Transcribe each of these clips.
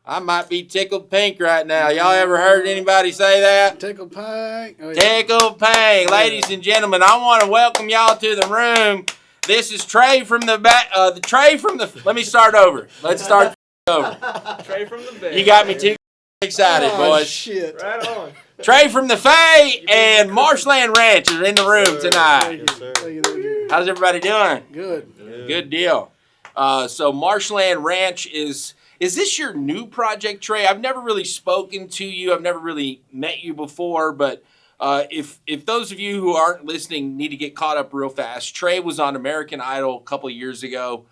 I might be tickled pink right now. Y'all ever heard anybody say that? Tickled pink. Oh, yeah. Tickled pink. Ladies and gentlemen, I want to welcome y'all to the room. This is Trey from the back. Let me start over. Let's start over. Trey from the bay. You got me too excited, boys. Shit. Right on. Trey from the Faye and Marshland Ranch are in the room tonight. Thank you. How's everybody doing? Good. Good deal. So Marshland Ranch is this your new project, Trey? I've never really spoken to you. I've never really met you before, but if those of you who aren't listening need to get caught up real fast, Trey was on American Idol a couple of years ago.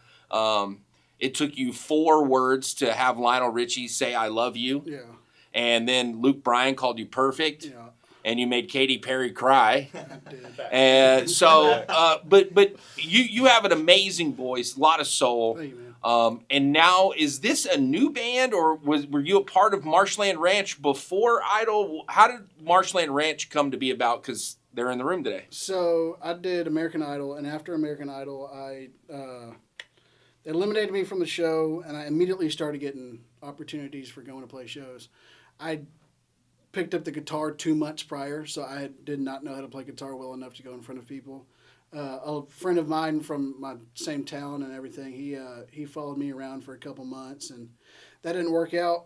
It took you 4 words to have Lionel Richie say "I love you." Yeah. And then Luke Bryan called you perfect. Yeah. And you made Katy Perry cry. I did. And so, but you have an amazing voice, a lot of soul. Thank you, man. And now, is this a new band, or were you a part of Marshland Ranch before Idol? How did Marshland Ranch come to be about? Because they're in the room today. So I did American Idol, and after American Idol, they eliminated me from the show, and I immediately started getting opportunities for going to play shows. I picked up the guitar 2 months prior, so I did not know how to play guitar well enough to go in front of people. A friend of mine from my same town and everything, he followed me around for a couple months, and that didn't work out.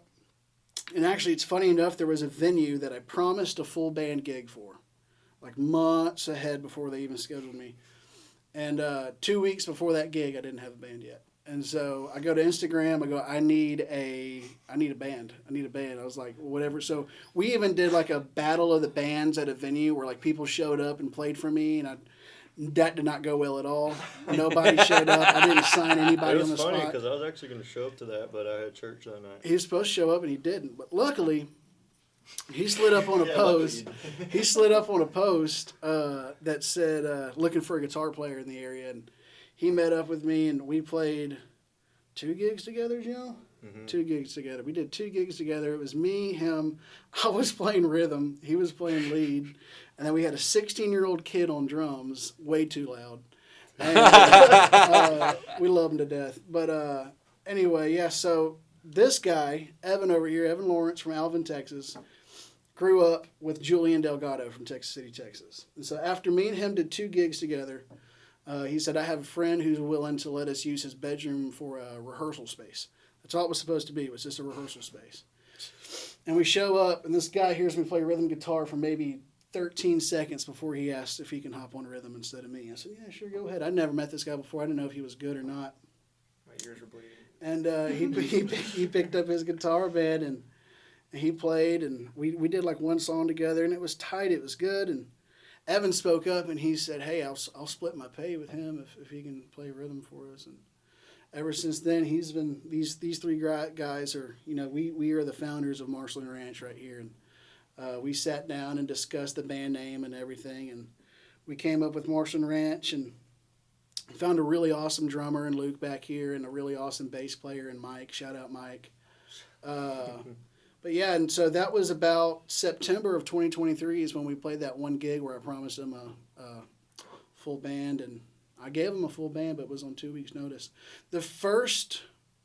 And actually, it's funny enough, there was a venue that I promised a full band gig for, like months ahead before they even scheduled me. And 2 weeks before that gig, I didn't have a band yet. And so I go to Instagram. I go, I need a band. I was like, whatever. So we even did like a battle of the bands at a venue where like people showed up and played for me, and that did not go well at all. Nobody showed up. I didn't sign anybody on the spot. It was funny because I was actually going to show up to that, but I had church that night. He was supposed to show up and he didn't. But luckily, he slid up on a post. He slid up on a post that said looking for a guitar player in the area, and he met up with me, and we played 2 gigs together, Joe? Mm-hmm. 2 gigs together. We did 2 gigs together. It was me, him. I was playing rhythm. He was playing lead. And then we had a 16-year-old kid on drums, way too loud. And we love him to death. But anyway, yeah, so this guy, Evan over here, Evan Lawrence from Alvin, Texas, grew up with Julian Delgado from Texas City, Texas. And so after me and him did 2 gigs together, he said, I have a friend who's willing to let us use his bedroom for a rehearsal space. That's all it was supposed to be. It was just a rehearsal space. And we show up, and this guy hears me play rhythm guitar for maybe 13 seconds before he asked if he can hop on rhythm instead of me. I said, yeah, sure, go ahead. I'd never met this guy before. I didn't know if he was good or not. My ears were bleeding. And he picked up his guitar bed, and he played, and we did like 1 song together, and it was tight. It was good, and Evan spoke up, and he said, hey, I'll split my pay with him if he can play rhythm for us. And ever since then, he's been, these 3 guys are, we are the founders of Marshland Ranch right here. And we sat down and discussed the band name and everything. And we came up with Marshland Ranch and found a really awesome drummer in Luke back here and a really awesome bass player in Mike. Shout out Mike. But yeah, and so that was about September of 2023 is when we played that 1 gig where I promised him a full band, and I gave him a full band, but it was on 2 weeks' notice. The first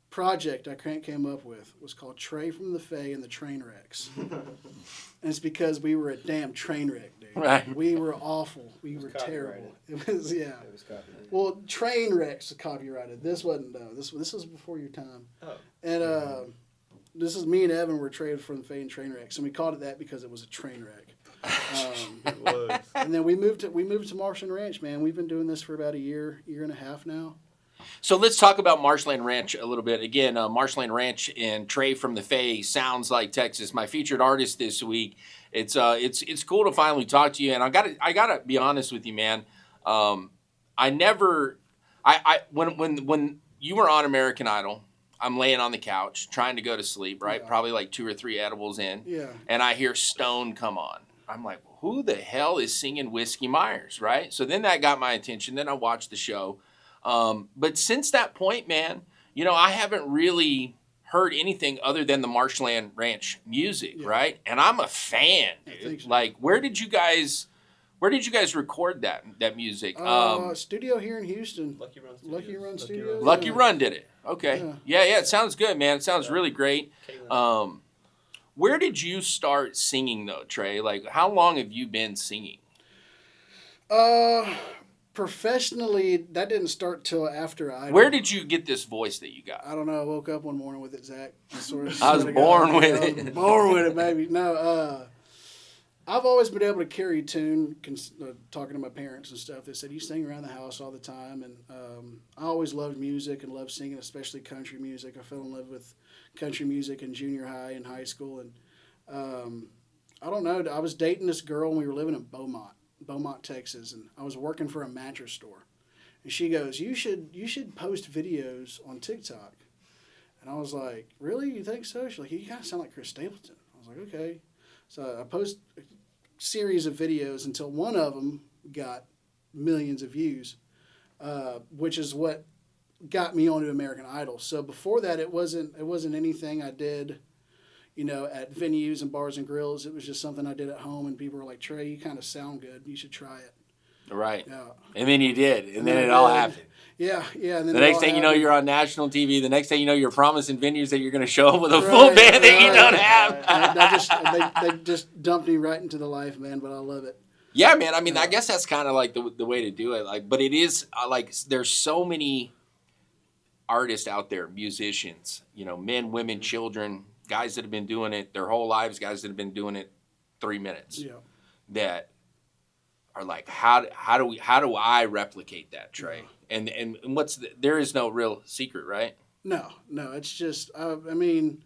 project I came up with was called Trey from the Faye and the Trainwrecks. And it's because we were a damn train wreck, dude. Right. We were awful. We were terrible. It was, yeah. It was copyrighted. Well, Trainwrecks was copyrighted. This wasn't, though. This was before your time. Oh. And, this is me and Evan were traded from the Faye and Trainwrecks, and we called it that because it was a train wreck. It was. And then we moved to Marshland Ranch, man. We've been doing this for about a year and a half now. So let's talk about Marshland Ranch a little bit. Again, Marshland Ranch and Trey from the Faye sounds like Texas. My featured artist this week. It's cool to finally talk to you, and I gotta be honest with you, man. When you were on American Idol, I'm laying on the couch trying to go to sleep, right? Yeah. Probably like 2 or 3 edibles in. Yeah. And I hear Stone come on. I'm like, who the hell is singing Whiskey Myers, right? So then that got my attention. Then I watched the show. But since that point, man, I haven't really heard anything other than the Marshland Ranch music, right? And I'm a fan, dude. Thanks. Like, where did you guys Where did you guys record that music? Studio here in Houston. Lucky Run Studios. Lucky Run Studios. Lucky yeah. Run did it. Okay. Yeah. It sounds good, man. It sounds really great. Caitlin. Where did you start singing though, Trey? Like, how long have you been singing? Professionally, that didn't start till after Where did you get this voice that you got? I don't know. I woke up one morning with it, Zach. I was born with it. I was born with it, baby. No, I've always been able to carry tune. Talking to my parents and stuff, they said you sing around the house all the time, and I always loved music and loved singing, especially country music. I fell in love with country music in junior high and high school, and I don't know. I was dating this girl, and we were living in Beaumont, Texas, and I was working for a mattress store. And she goes, you should post videos on TikTok. And I was like, really? You think so? She's like, you kind of sound like Chris Stapleton. I was like, okay. So I post a series of videos until one of them got millions of views, which is what got me onto American Idol. So before that, it wasn't anything I did, at venues and bars and grills. It was just something I did at home, and people were like, Trey, you kind of sound good. You should try it. Right. Yeah. And then you did. And then it all happened. Yeah. And then the next thing you know, you're on national TV. The next thing you know, you're promising venues that you're going to show up with a full band that you don't have. They just dumped me right into the life, man, but I love it. Yeah, man. I mean, I guess that's kind of like the way to do it. Like, but it is like there's so many artists out there, musicians, men, women, children, guys that have been doing it their whole lives, guys that have been doing it 3 minutes. Yeah. That are like, how do I replicate that, Trey? Yeah. And there is no real secret, right? No, it's just I mean,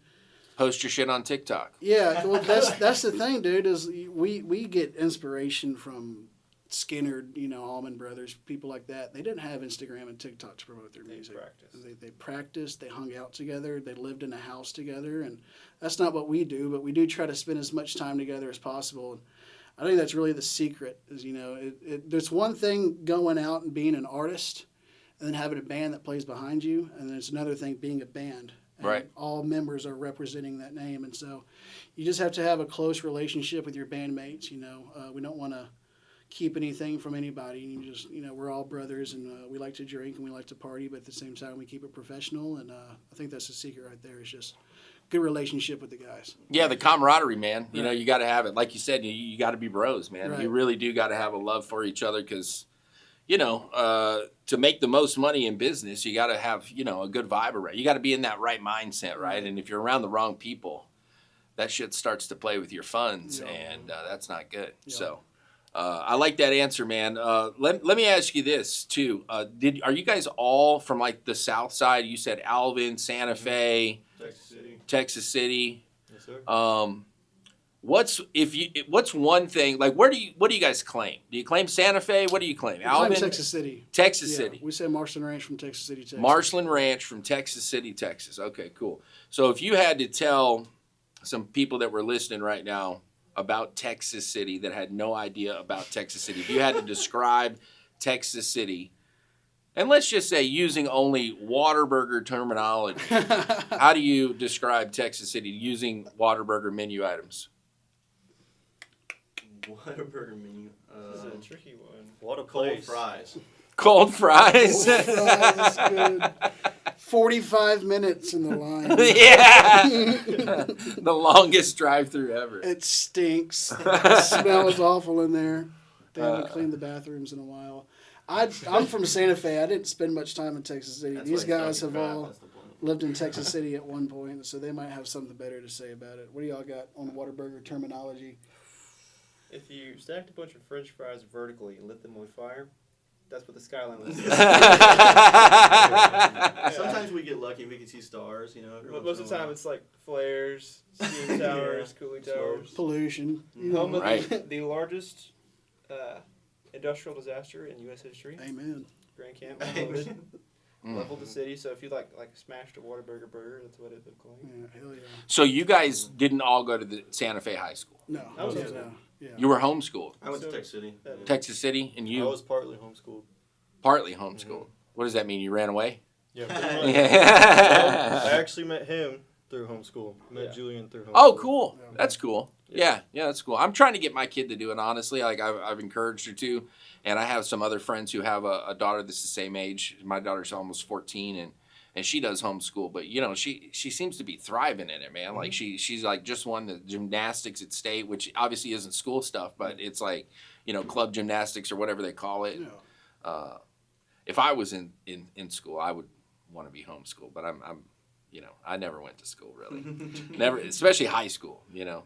post your shit on TikTok. Yeah, well, that's the thing, dude. Is we get inspiration from Skinner, Allman Brothers, people like that. They didn't have Instagram and TikTok to promote their music. They practiced, they hung out together, they lived in a house together, and that's not what we do. But we do try to spend as much time together as possible. And I think that's really the secret. Is there's one thing going out and being an artist, and then having a band that plays behind you, and there's another thing being a band. And right. All members are representing that name, and so you just have to have a close relationship with your bandmates. We don't want to keep anything from anybody. You just, we're all brothers, and we like to drink and we like to party, but at the same time we keep it professional. And I think that's the secret right there. Is just good relationship with the guys. Yeah, the camaraderie, man. You got to have it. Like you said, you got to be bros, man. Right. You really do got to have a love for each other because, to make the most money in business, you got to have, a good vibe around. You got to be in that right mindset, right? And if you're around the wrong people, that shit starts to play with your funds, and that's not good. Yeah. So I like that answer, man. Let me ask you this, too. Are you guys all from, like, the south side? You said Alvin, Santa Fe, Texas City. Yes, sir. What's one thing, like, what do you guys claim? Do you claim Santa Fe? What do you claim? Alvin? Texas City. Texas City. We say Marshland Ranch from Texas City, Texas. Marshland Ranch from Texas City, Texas. Okay, cool. So if you had to tell some people that were listening right now about Texas City that had no idea about Texas City, if you had to describe Texas City, and let's just say using only Whataburger terminology, how do you describe Texas City using Whataburger menu items? Whataburger menu. This is a tricky one. What a cold fries. Cold fries. That's good. 45 minutes in the line. Yeah. The longest drive-through ever. It stinks. It smells awful in there. They haven't cleaned the bathrooms in a while. I'm from Santa Fe. I didn't spend much time in Texas City. These guys have all lived in Texas City at one point, so they might have something better to say about it. What do y'all got on Whataburger terminology? If you stacked a bunch of French fries vertically and lit them on fire, that's what the skyline looks like. Sometimes we get lucky. We can see stars, Most of the time it's like flares, steam towers, cooling towers. Pollution. Home of the largest industrial disaster in U.S. history. Amen. Grand Camp leveled the city. So if you like smashed a Whataburger burger, that's what it looked like. Yeah, hell yeah. So you guys didn't all go to the Santa Fe High School? No. I was Yeah. You were homeschooled? I went to Texas City. Texas City? And you? I was partly homeschooled. Partly homeschooled. Mm-hmm. What does that mean? You ran away? Yeah, pretty much. Yeah. I actually met him Through homeschool. Met Julian through homeschool. Oh, cool. Yeah. That's cool. Yeah, that's cool. I'm trying to get my kid to do it, honestly. Like, I've encouraged her to. And I have some other friends who have a daughter that's the same age. My daughter's almost 14, and she does homeschool. But, you know, she seems to be thriving in it, man. Like, she's, like, just won the gymnastics at state, which obviously isn't school stuff, but it's, like, you know, club gymnastics or whatever they call it. Yeah. If I was in school, I would want to be homeschooled. But I'm you know, I never went to school, really. Never, especially high school, you know.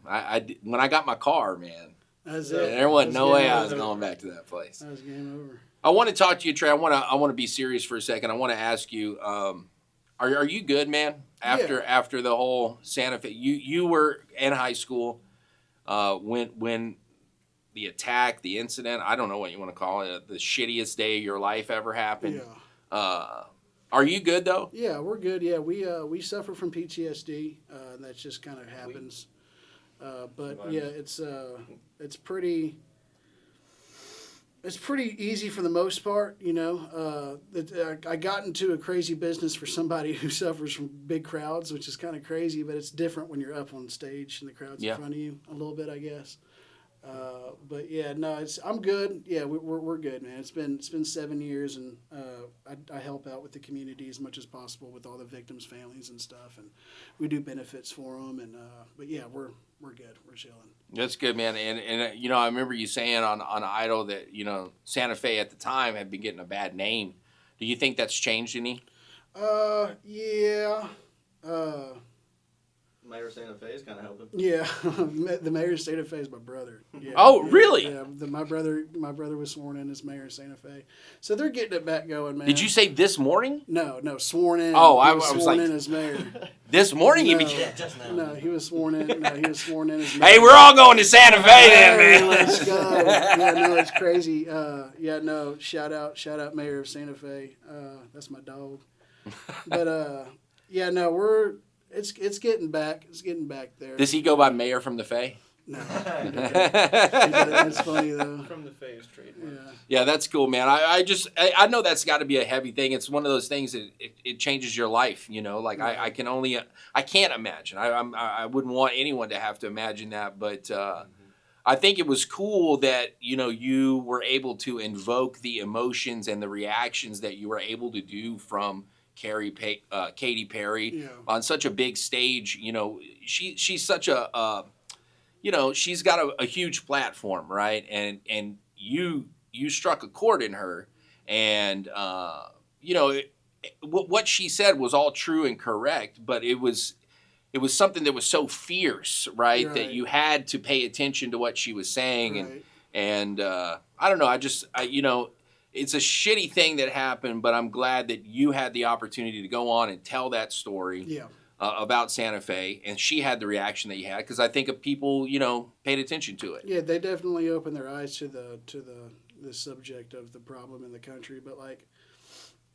When I got my car, man, That's it. there wasn't no way I was over. going back to that place. That was game over. I want to talk to you, Trey. I want to be serious for a second. I want to ask you, are you good, man? After the whole Santa Fe, you were in high school when the attack, the incident, I don't know what you want to call it, the shittiest day of your life ever happened. Yeah. Are you good though? Yeah, we're good. Yeah, we suffer from PTSD. That just kind of happens. But yeah, it's pretty easy for the most part. You know, I got into a crazy business for somebody who suffers from big crowds, which is kind of crazy. But it's different when you're up on stage and the crowd's in front of you a little bit, I guess. But yeah, no, I'm good. Yeah, we're good, man. It's been 7 years, and I help out with the community as much as possible with all the victims' families and stuff, and we do benefits for them. And but yeah, we're good. We're chilling. That's good, man. And you know, I remember you saying on Idol that, you know, Santa Fe at the time had been getting a bad name. Do you think that's changed any? Yeah. Mayor of Santa Fe is kind of helping. Yeah, the mayor of Santa Fe is my brother. Yeah, Oh, really? Yeah, my brother was sworn in as mayor of Santa Fe, so they're getting it back going, man. Did you say this morning? No, sworn in. Oh, He I was was sworn like- in as mayor. This morning you No. became. Just now. No, he was sworn in. No, he was sworn in as mayor. Hey, we're all going to Santa Fe then, Hey, man. let's go. Yeah, no, it's crazy. Yeah, no, shout out, mayor of Santa Fe. That's my dog. But yeah, no, it's getting back. It's getting back there. Does he go by Mayor from the Fae? No, that's funny though. From the phase trademark. Yeah. Yeah, that's cool, man. I know that's got to be a heavy thing. It's one of those things that it changes your life, you know. Like I can't imagine. I wouldn't want anyone to have to imagine that, but I think it was cool that, you know, you were able to invoke the emotions and the reactions that you were able to do from Katy Perry Yeah. on such a big stage. You know, she's such a you know, she's got a huge platform, right? And you struck a chord in her, and you know, what she said was all true and correct, but it was something that was so fierce, right? That Right. you had to pay attention to what she was saying, Right. and I don't know, I you know, it's a shitty thing that happened, but I'm glad that you had the opportunity to go on and tell that story. Yeah. About Santa Fe, and she had the reaction that you had, because I think of people, you know, paid attention to it. Yeah, they definitely opened their eyes to the subject of the problem in the country. But like,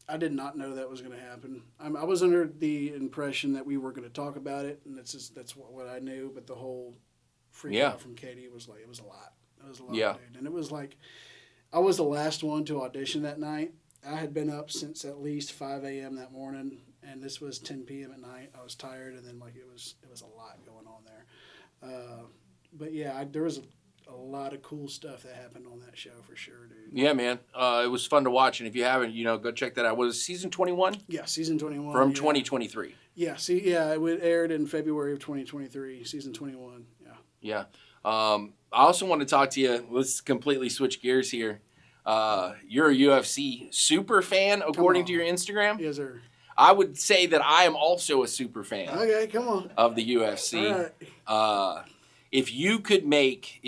I did not know that was going to happen. I was under the impression that we were going to talk about it, and that's what I knew. But the whole freak out from Katy was like, it was a lot. It was a lot, dude. And it was like, I was the last one to audition that night. I had been up since at least 5 a.m. that morning, and this was 10 p.m. at night. I was tired, and then like it was a lot going on there. But yeah, there was a lot of cool stuff that happened on that show for sure, dude. Yeah, man. It was fun to watch, and if you haven't, you know, go check that out. Was it season 21? Yeah, season 21. From yeah. 2023. Yeah, it aired in February of 2023, season 21. Yeah. Yeah. I also want to talk to you. Let's completely switch gears here. You're a UFC super fan, according to your Instagram. Yes, sir. I would say that I am also a super fan Okay, come on. of the UFC. All right. If you could make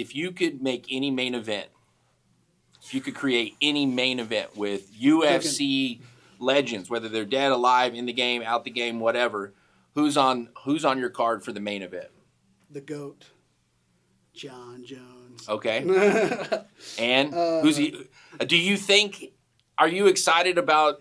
any main event, if you could create any main event with UFC legends, whether they're dead, alive, in the game, out the game, whatever, who's on your card for the main event? The GOAT, John Jones. Okay. And who's he? Do you think? Are you excited about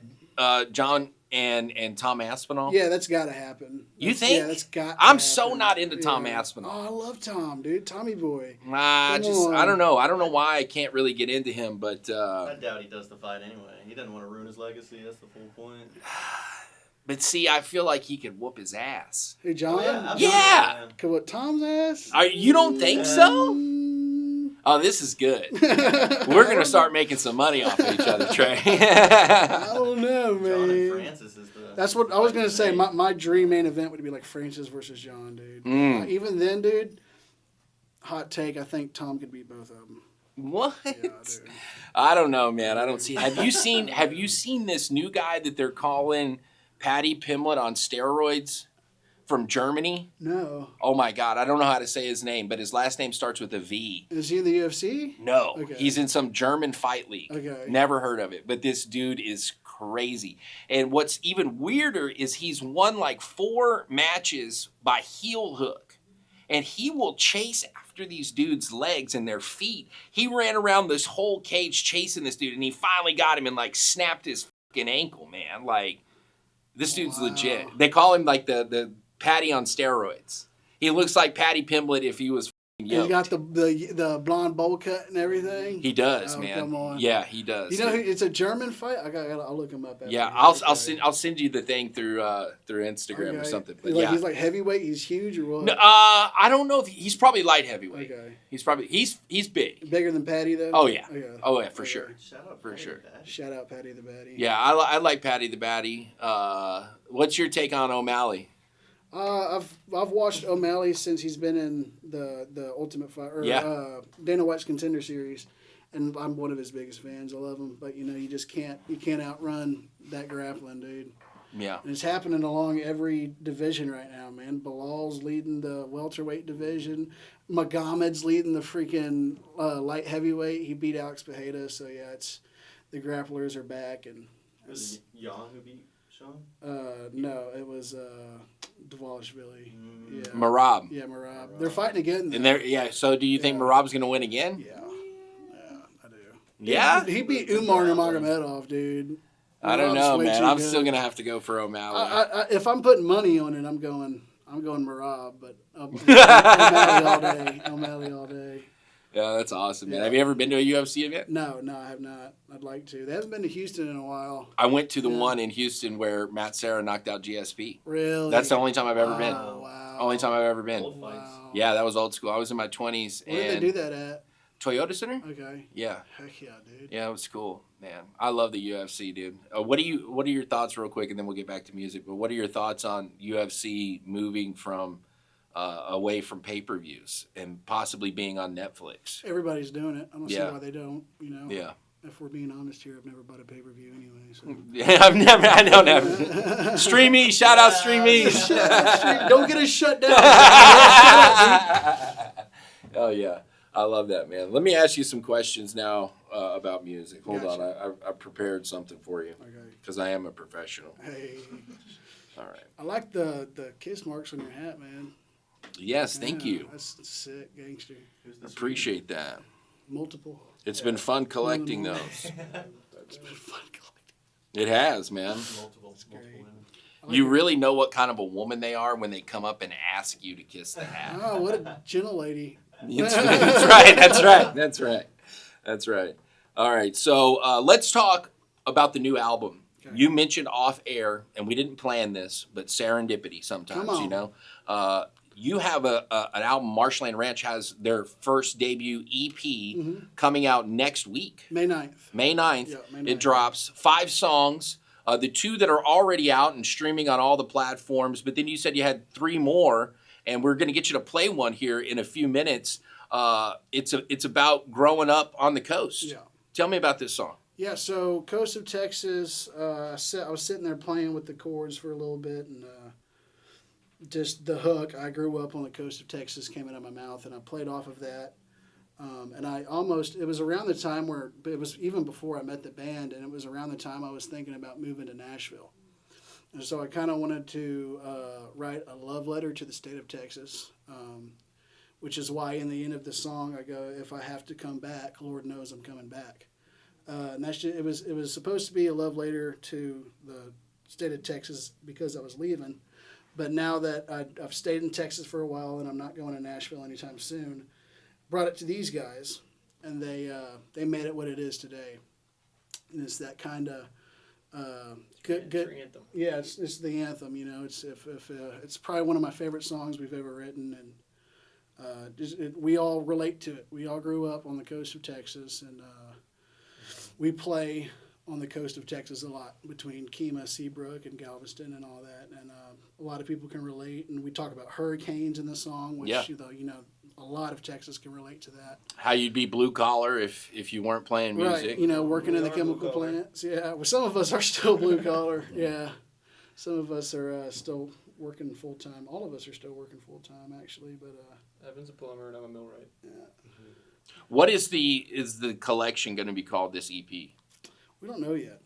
John and Tom Aspinall? Yeah, that's got to happen. You think? Yeah, that's got. I'm so not into Tom Yeah. Aspinall. Oh, I love Tom, dude. Tommy boy. I Come on. don't know. I don't know why I can't really get into him, but I doubt he does the fight anyway. He doesn't want to ruin his legacy. That's the full point. But see, I feel like he could whoop his ass. Hey, John. Yeah. Could what Tom's ass? You don't think so? Mm. Oh, this is good. We're going to start making some money off of each other, Trey. I don't know, man. John and Francis is the. That's what I was gonna say. My dream main event would be like Francis versus John, dude. Even then, dude. Hot take. I think Tom could beat both of them. What? Yeah, dude. I don't know, man. I don't see. Have you seen this new guy that they're calling Patty Pimlet on steroids from Germany? No. Oh my God, I don't know how to say his name, but his last name starts with a V. Is he in the UFC? No, Okay. he's in some German fight league. Okay. Never heard of it, but this dude is crazy. And what's even weirder is he's won like 4 matches by heel hook. And he will chase after these dudes' legs and their feet. He ran around this whole cage chasing this dude, and he finally got him and like snapped his fucking ankle, man. Like, this dude's legit. They call him like the Patty on steroids. He looks like Patty Pimblett if he was fucking And yoked. he got the blonde bowl cut and everything. He does, Oh, man. come on. Yeah, he does. You know, it's a German fight. I'll look him up. After Yeah, this. I'll send you the thing through Instagram or Okay. something. But Like, yeah, he's like heavyweight. He's huge or what? no, I don't know if he's probably light heavyweight. Okay. He's big. Bigger than Patty though. Oh yeah. Okay. Oh yeah, for Okay. sure. Shout out For Patty sure. Patty. Shout out Patty the Batty. Yeah, I like Patty the Batty. What's your take on O'Malley? I've watched O'Malley since he's been in the Ultimate Fighter, Yeah. Dana White's Contender Series, and I'm one of his biggest fans. I love him, but you know you just can't outrun that grappling, dude. Yeah. And it's happening along every division right now, man. Bilal's leading the welterweight division. Magomed's leading the freaking light heavyweight. He beat Alex Pereira, so yeah, it's the grapplers are back. And Was it Young who beat Sean? no, it was Dvalishvili. Yeah. Marab. Yeah, Marab. They're fighting again. And there, yeah. So do you think Yeah. Marab's going to win again? Yeah, I do. Yeah. He beat Umar Nurmagomedov, dude. I don't Marab's know, way man. too I'm good. still going to have to go for O'Malley. If I'm putting money on it, I'm going Marab, but O'Malley all day. O'Malley all day. Yeah, that's awesome, man. Yeah. Have you ever been to a UFC event? No, I have not. I'd like to. They haven't been to Houston in a while. I went to the Yeah. one in Houston where Matt Serra knocked out GSP. Really? That's the only time I've ever been. Oh, wow. Only time I've ever been. Old fights. Wow. Yeah, that was old school. I was in my 20s. Where did and they do that at? Toyota Center? Okay. Yeah. Heck yeah, dude. Yeah, it was cool, man. I love the UFC, dude. What are your thoughts, real quick, and then we'll get back to music. But what are your thoughts on UFC moving from away from pay-per-views and possibly being on Netflix? Everybody's doing it. I don't see Yeah. why they don't. You know. Yeah. If we're being honest here, I've never bought a pay-per-view anyway. So. Yeah, I don't have. Streamy, shout out Streamy. Don't get us shut down. Oh yeah, I love that, man. Let me ask you some questions now about music. Hold on, I prepared something for you Okay. because I am a professional. Hey, All right. I like the kiss marks on your hat, man. Yes, thank Yeah, you. That's sick, gangster. Who's the Appreciate that. Multiple. It's been fun collecting Mm. those. It's been fun collecting. It has, man. multiple great. women? I like You it. really know what kind of a woman they are when they come up and ask you to kiss the hat. Oh, what a gentle lady. That's right. That's right. That's right. That's right. All right. So let's talk about the new album. Okay. You mentioned off air, and we didn't plan this, but serendipity sometimes, Come on. you know. You have an album, Marshland Ranch has their first debut EP coming out next week. May 9th. May 9th, Yeah, May 9th. it drops 5 songs. The 2 that are already out and streaming on all the platforms, but then you said you had 3 more, and we're going to get you to play one here in a few minutes. It's about growing up on the coast. Yeah. Tell me about this song. Yeah, so Coast of Texas, I was sitting there playing with the chords for a little bit, and just the hook, I grew up on the coast of Texas, came out of my mouth, and I played off of that. And it was around the time it was even before I met the band, and it was around the time I was thinking about moving to Nashville. And so I kind of wanted to write a love letter to the state of Texas, which is why in the end of the song I go, if I have to come back, Lord knows I'm coming back. And that's just, it was supposed to be a love letter to the state of Texas because I was leaving. But now that I've stayed in Texas for a while and I'm not going to Nashville anytime soon, brought it to these guys, and they made it what it is today. And it's that kind of Good. Your anthem. Yeah, it's the anthem. You know, it's probably one of my favorite songs we've ever written, and we all relate to it. We all grew up on the coast of Texas, and we play on the coast of Texas a lot between Kemah, Seabrook, and Galveston, and all that. And a lot of people can relate. And we talk about hurricanes in the song, which Yeah. A lot of Texas can relate to that. How you'd be blue collar if you weren't playing music. Right, working in We the are chemical blue collar. plants. Yeah, well, some of us are still blue collar. Yeah, some of us are still working full time. All of us are still working full time, actually. But Evan's a plumber and I'm a millwright. What is the collection going to be called? This EP? we don't know yet.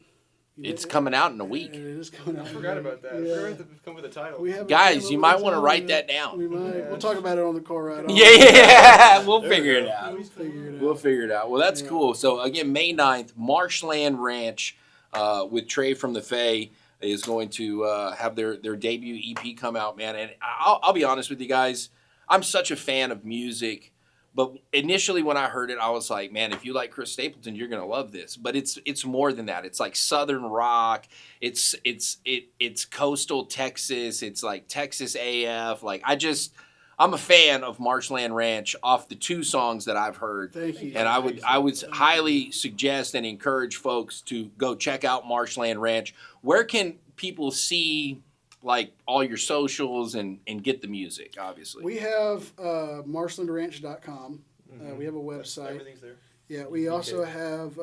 It's coming out in a week. It is coming out. I forgot about that. Yeah. I forgot to come with a title. We haven't Guys, came you up might with a want to title write yet. that down. We might. Yeah. We'll talk about it on the car ride. Yeah, we'll There we figure it go. out. We'll figure it out. We'll figure it out. Well, that's Yeah. cool. So again, May 9th, Marshland Ranch with Trey from the Fae is going to have their debut EP come out, man. And I'll be honest with you guys, I'm such a fan of music. But initially when I heard it, I was like, man, if you like Chris Stapleton, you're gonna love this. But it's more than that. It's like Southern rock. It's coastal Texas. It's like Texas AF. Like I'm a fan of Marshland Ranch off the 2 songs that I've heard. Thank you. And I would highly suggest and encourage folks to go check out Marshland Ranch. Where can people see like all your socials and get the music, obviously? We have marshlandranch.com. We have a website. Everything's there. Yeah, we also have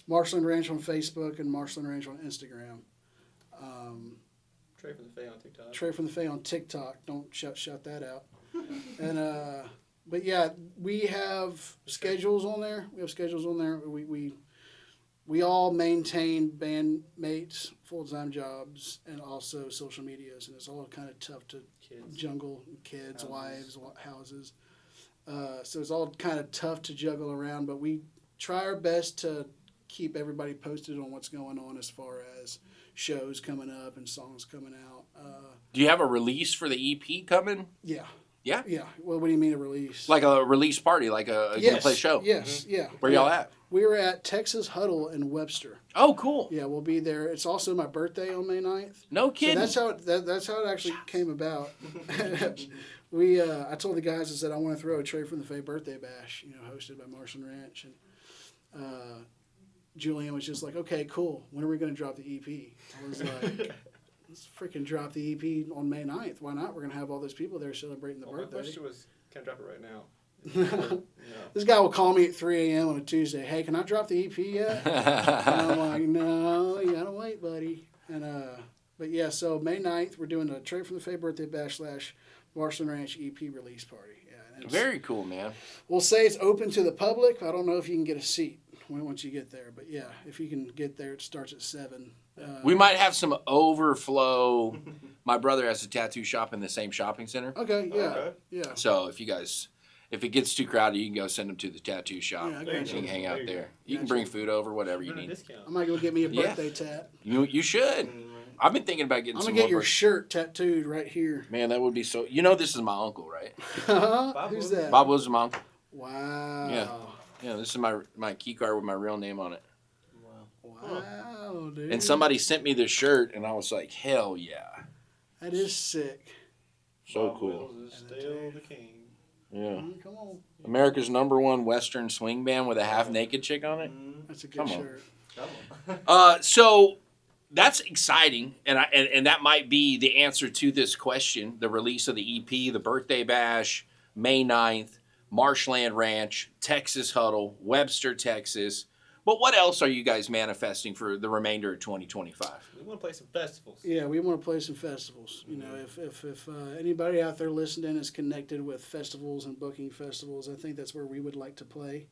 Marshland Ranch on Facebook and Marshland Ranch on Instagram. Trey from the Fae on TikTok. Trey from the Fae on TikTok. Don't shut that out. And but yeah, we have schedules on there. We all maintain bandmates, full-time jobs, and also social medias, and it's all kind of tough to Kids. juggle kids, Houses. wives, houses. So it's all kind of tough to juggle around, but we try our best to keep everybody posted on what's going on as far as shows coming up and songs coming out. Do you have a release for the EP coming? Yeah. Yeah? Yeah. Well, what do you mean a release? Like a release party, like a you gonna play show? Yes. Yeah. Where y'all at? We're at Texas Huddle in Webster. Oh, cool. Yeah, we'll be there. It's also my birthday on May 9th. No So kidding. that's how it actually came about. I told the guys, I said, I want to throw a Trey from the Fae birthday bash, hosted by Marshland Ranch. And Julian was just like, okay, cool. When are we going to drop the EP? I was like, let's freaking drop the EP on May 9th. Why not? We're going to have all those people there celebrating the Well, my birthday. question was, can I drop it right now? No. This guy will call me at 3 a.m. on a Tuesday. Hey, can I drop the EP yet? And I'm like, no, you gotta wait, buddy. And but yeah, so May 9th, we're doing a Trey from the Fae birthday bash / Marshland Ranch EP release party. Yeah, and Very cool, man. we'll say it's open to the public. I don't know if you can get a seat once you get there, but yeah, if you can get there, it starts at 7. We might have some overflow. My brother has a tattoo shop in the same shopping center. Okay, yeah, Okay. yeah. So if it gets too crowded, you can go send them to the tattoo shop. Yeah, I You got can you. hang There out you there. go. You can Gotcha. bring food over, whatever you Run a need. discount. I might go get me a Yeah. birthday tat. You should. I've been thinking about getting I'm some gonna get your more. shirt tattooed right here. Man, that would be so. You know, this is my uncle, right? Who's that? Bob was my uncle. Wow. Yeah. Yeah, this is my key card with my real name on it. Wow, dude. And somebody sent me this shirt, and I was like, hell yeah. That is sick. So Bob cool. Wills is still the king. Yeah. Come on. America's #1 Western swing band with a half-naked chick on it. That's a good Come on. shirt. So that's exciting, and that might be the answer to this question: the release of the EP, the birthday bash, May 9th, Marshland Ranch, Texas Huddle, Webster, Texas. But what else are you guys manifesting for the remainder of 2025? We want to play some festivals. Yeah, we want to play some festivals. You know, if anybody out there listening is connected with festivals and booking festivals, I think that's where we would like to play.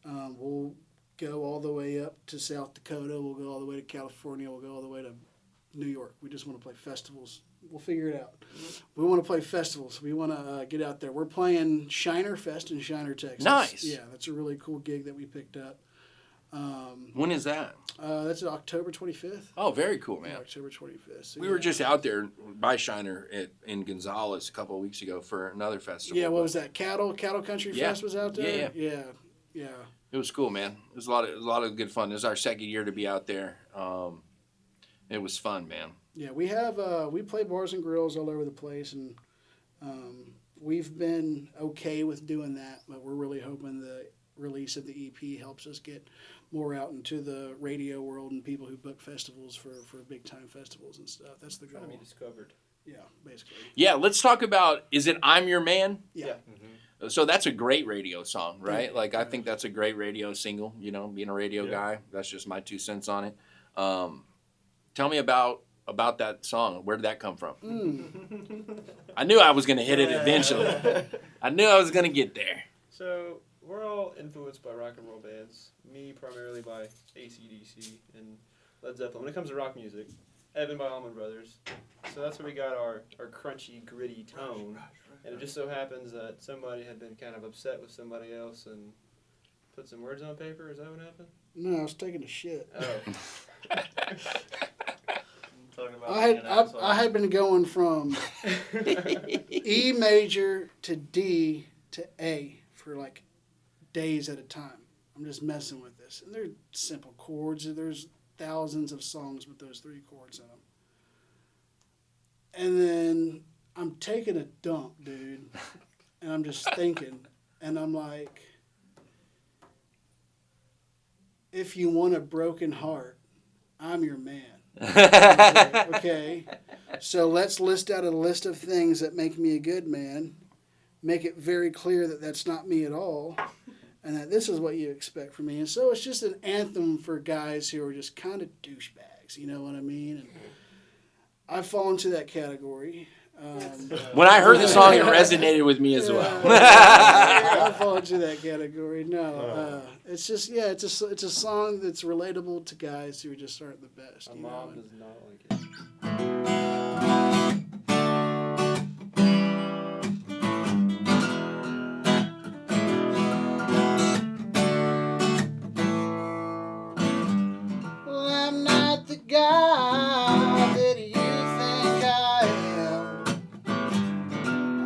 We'll go all the way up to South Dakota. We'll go all the way to California. We'll go all the way to New York. We just want to play festivals. We'll figure it out. We want to play festivals. We want to get out there. We're playing Shiner Fest in Shiner, Texas. Nice. Yeah, that's a really cool gig that we picked up. When is that? That's October 25th. Oh, very cool, man. October 25th. So, We were just out there by Shiner in Gonzales a couple of weeks ago for another festival. Yeah, what was that? Cattle Country Yeah. Fest was out there? Yeah. Yeah. It was cool, man. It was a lot of good fun. This is our second year to be out there. It was fun, man. Yeah, we play bars and grills all over the place, and we've been okay with doing that, but we're really hoping the release of the EP helps us get more out into the radio world and people who book festivals for big time festivals and stuff. That's the goal. Trying to be discovered. Yeah, basically. Yeah, let's talk about, is it I'm Your Man? Yeah. So that's a great radio song, right? Yeah. Like, I think that's a great radio single, you know, being a radio guy. That's just my 2 cents on it. Tell me about that song. Where did that come from? I knew I was going to hit it eventually. I knew I was going to get there. So we're all influenced by rock and roll bands. Me primarily by AC/DC and Led Zeppelin. When it comes to rock music, Evan by Allman Brothers. So that's where we got our crunchy, gritty tone. And it just so happens that somebody had been kind of upset with somebody else and put some words on paper. Is that what happened? No, I was taking a shit. Oh. Talking about I had been going from E major to D to A for like days at a time. I'm just messing with this. And they're simple chords. There's thousands of songs with those 3 chords in them. And then I'm taking a dump, dude. And I'm just thinking. And I'm like, if you want a broken heart, I'm your man. Okay. So let's list out a list of things that make me a good man. Make it very clear that that's not me at all. And that this is what you expect from me. And so it's just an anthem for guys who are just kind of douchebags. You know what I mean? And I fall into that category. When I heard the song, it resonated with me as well. I fall into that category. No, it's just it's a song that's relatable to guys who just aren't the best. My mom does not like it. Well, I'm not the guy that you think I am.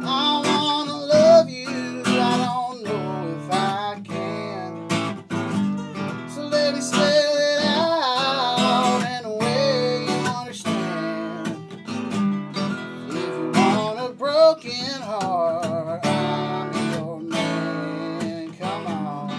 I wanna love you, I don't know if I can. So let me spell it out in a way you understand. If you want a broken heart, I'm your man. Come on.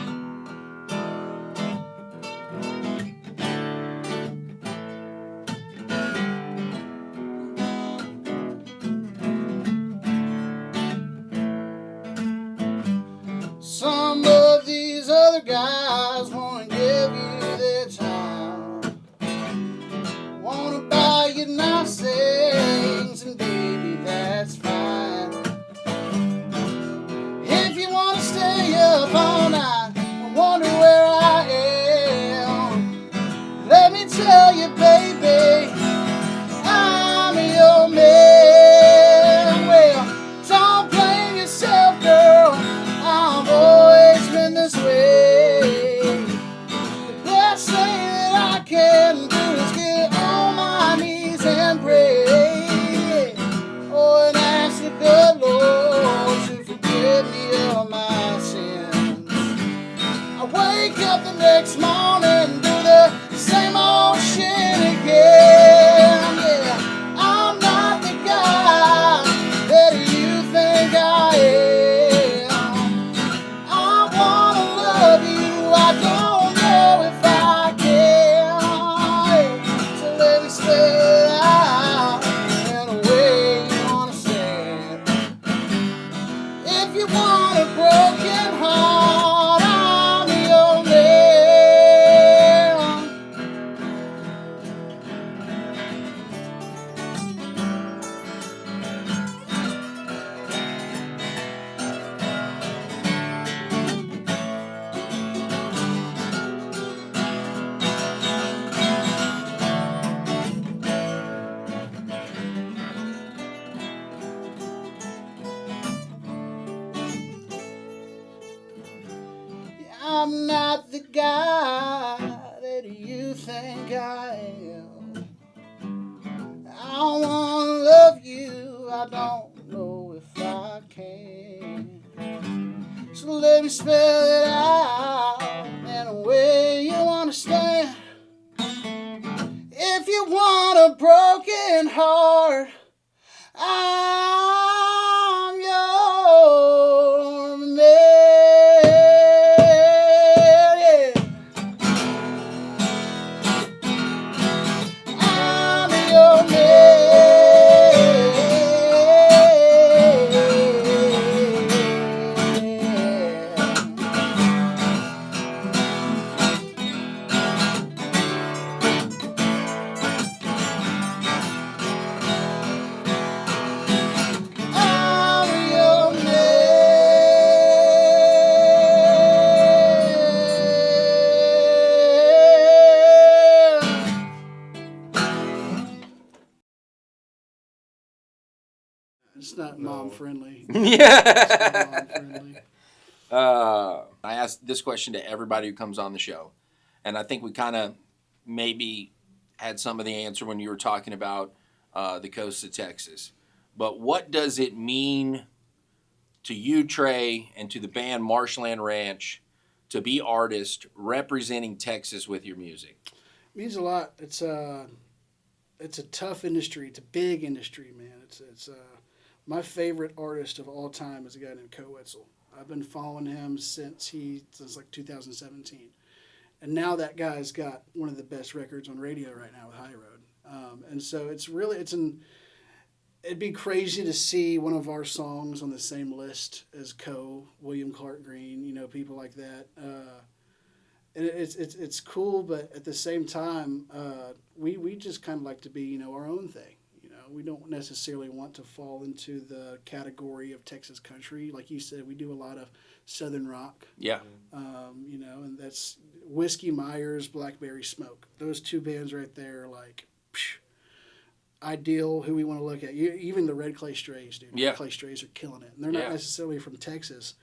Some of these other guys wanna give you their time, wanna buy you nice things, and baby, that's fine. If you wanna stay up all night and wonder where I am, let me tell you, baby, I'm your man. Well, don't blame yourself, girl. I've always been this way. The best thing that I can do is get on my knees and pray. Oh, and ask the good Lord to forgive me of my sins. I wake up the next morning, do the same old shit again. Yeah, I'm not the guy that you think I am. I wanna love you, I don't know if I can. So let me spell it out in a way you understand. If you want a broken heart, I'm your man. I'm not the guy that you think I am. I wanna love you, I don't know if I can. So let me spell it out friendly. Yeah. Friendly. I asked this question to everybody who comes on the show, and I think we kind of maybe had some of the answer when you were talking about the coast of Texas. But what does it mean to you, Trey, and to the band Marshland Ranch to be artists representing Texas with your music? It means a lot. It's a tough industry. It's a big industry, man. It's my favorite artist of all time is a guy named Co Wetzel. I've been following him since like 2017, and now that guy's got one of the best records on radio right now with High Road. And so it'd be crazy to see one of our songs on the same list as William Clark Green, people like that. And it's cool, but at the same time, we just kind of like to be, our own thing. We don't necessarily want to fall into the category of Texas country. Like you said, we do a lot of Southern rock. Yeah. And that's Whiskey Myers, Blackberry Smoke. Those two bands right there, like, ideal who we want to look at. Even the Red Clay Strays, dude. Yeah. Red Clay Strays are killing it. And they're not necessarily from Texas.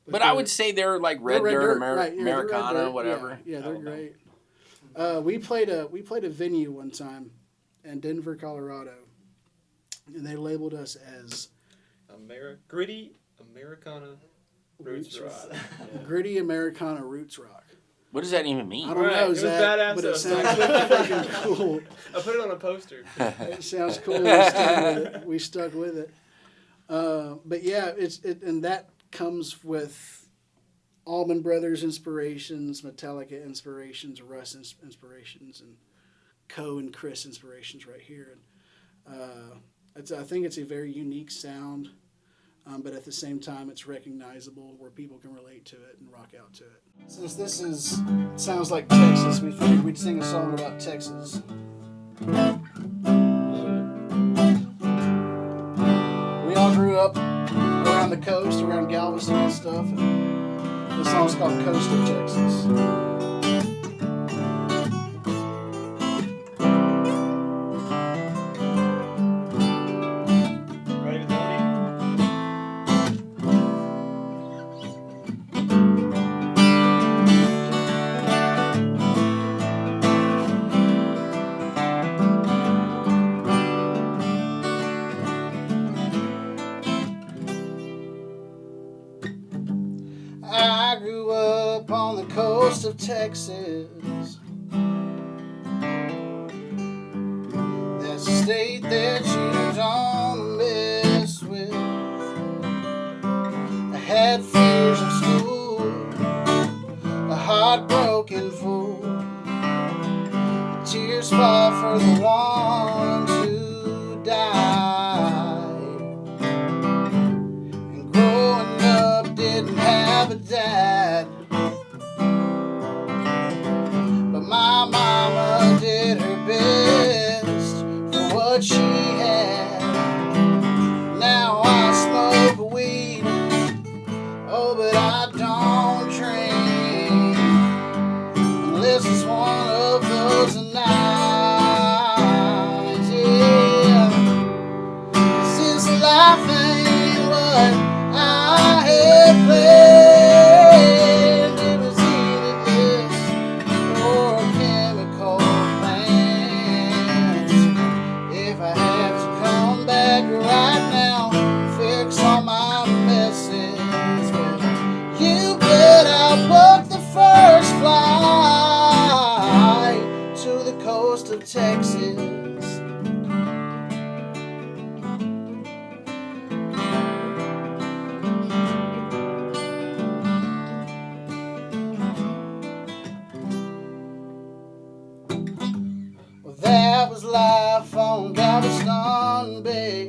But I would say they're like Red Dirt, Americana, whatever. Yeah, they're great. We played a venue one time in Denver, Colorado, and they labeled us as Gritty Americana Roots Rock. Gritty Americana Roots Rock. What does that even mean? I don't know, Zach, badass, but though. it sounds fucking cool. I put it on a poster. It sounds cool. We stuck with it. But yeah, and that comes with Allman Brothers inspirations, Metallica inspirations, Russ inspirations, and Co and Chris inspirations right here. And I think it's a very unique sound, but at the same time, it's recognizable where people can relate to it and rock out to it. Since this sounds like Texas, we figured we'd sing a song about Texas. We all grew up around the coast, around Galveston and stuff, and this song's called Coast of Texas. I grew up on the coast of Texas. That's a state that you don't mess with. I had fears in school, a heartbroken fool. Tears fall for the ones who died. And growing up didn't have a dad, but my mama did her best for what she had. Now I smoke weed, oh, but I don't drink unless it's one of those nights, yeah. 'Cause this life ain't what I had planned. It was either this or chemical plants. If I have to come back right now, fix all my messes, well, you bet I'll book the first flight to the coast of Texas. Well, that was life on Galveston Bay.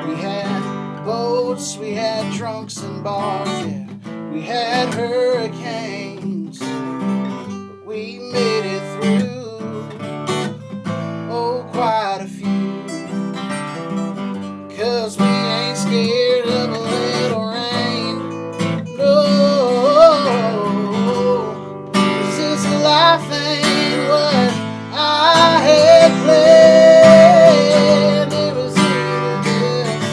We had boats, we had drunks and bars, yeah. We had hurricanes, but we made it through, oh, quite a few. 'Cause we ain't scared of a little rain, no. 'Cause this life ain't what I had planned. It was either this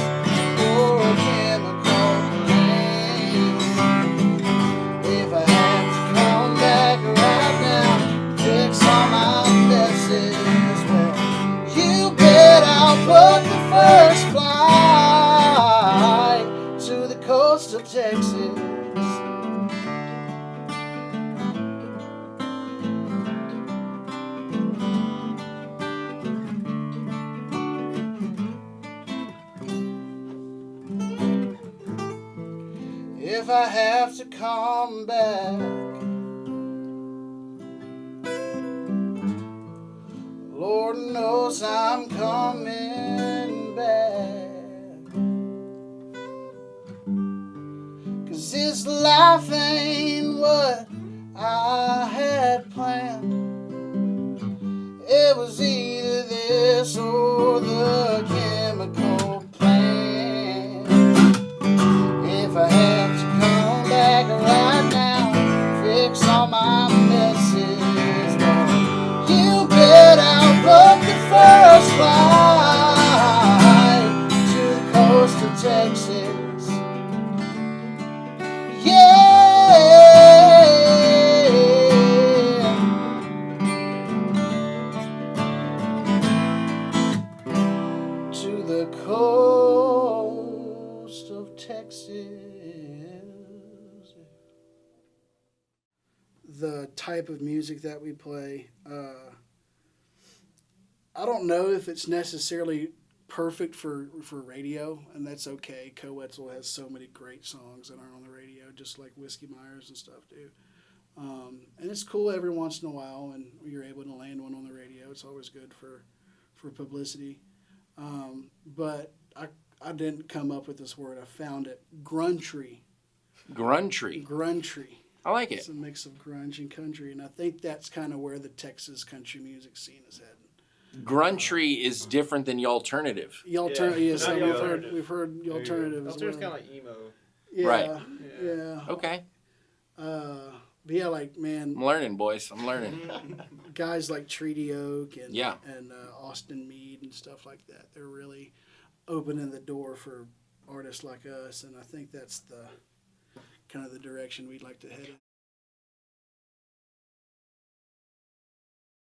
Texas. If I have to come back, Lord knows I'm coming back. 'Cause this life ain't what I had planned. It was either this or the chemical plant. If I have to come back right now, fix all my messes, Lord, you bet I'll book the first flight to the coast of Texas. Yeah, to the coast of Texas. The type of music that we play, I don't know if it's necessarily perfect for radio, and that's okay. Coetzel has so many great songs that aren't on the radio, just like Whiskey Myers and stuff do. And it's cool every once in a while when you're able to land one on the radio. It's always good for publicity. But I didn't come up with this word. I found it. Gruntree. Gruntree. Gruntree. I like It's it. a mix of grunge and country, and I think that's kind of where the Texas country music scene is heading. Gruntree is different than the alternative. The alternative, Yeah, yes, not the we've alternative. heard the alternative as Alternative's well. kind of like emo. Yeah, Right. yeah. Okay. But yeah, like man, I'm learning, boys. I'm learning. guys like Treaty Oak and Yeah. Austin Mead and stuff like that. They're really opening the door for artists like us, and I think that's the kind of the direction we'd like to head in.